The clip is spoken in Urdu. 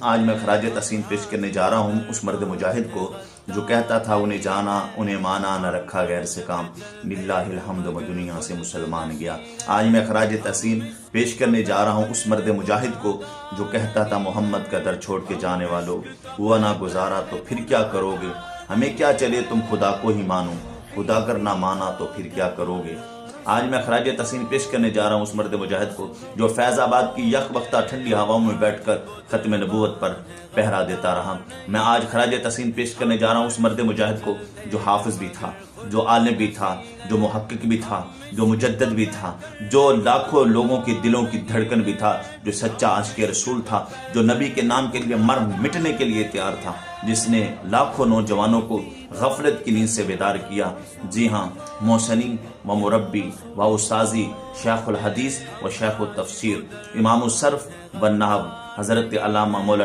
آج میں خراج تحسین پیش کرنے جا رہا ہوں اس مرد مجاہد کو جو کہتا تھا انہیں جانا انہیں مانا نہ رکھا غیر سے کام، للہ الحمد و دنیا سے مسلمان گیا۔ آج میں خراج تحسین پیش کرنے جا رہا ہوں اس مرد مجاہد کو جو کہتا تھا محمد کا در چھوڑ کے جانے والوں، ہوا نہ گزارا تو پھر کیا کرو گے، ہمیں کیا چلے تم خدا کو ہی مانو، خدا کر نہ مانا تو پھر کیا کرو گے۔ آج میں خراج تحسین پیش کرنے جا رہا ہوں اس مرد مجاہد کو جو فیض آباد کی یک وقتہ ٹھنڈی ہواؤں میں بیٹھ کر ختم نبوت پر پہرا دیتا رہا۔ میں آج خراج تحسین پیش کرنے جا رہا ہوں اس مرد مجاہد کو جو حافظ بھی تھا، جو عالم بھی تھا، جو محقق بھی تھا، جو مجدد بھی تھا، جو لاکھوں لوگوں کے دلوں کی دھڑکن بھی تھا، جو سچا عاشق رسول تھا، جو نبی کے نام کے لیے مر مٹنے کے لیے تیار تھا، جس نے لاکھوں نوجوانوں کو غفلت کی نیند سے بیدار کیا۔ جی ہاں، محسنی و مربی و استاذی شیخ الحدیث و شیخ التفسیر، امام الصرف و النحو حضرت علامہ مولانا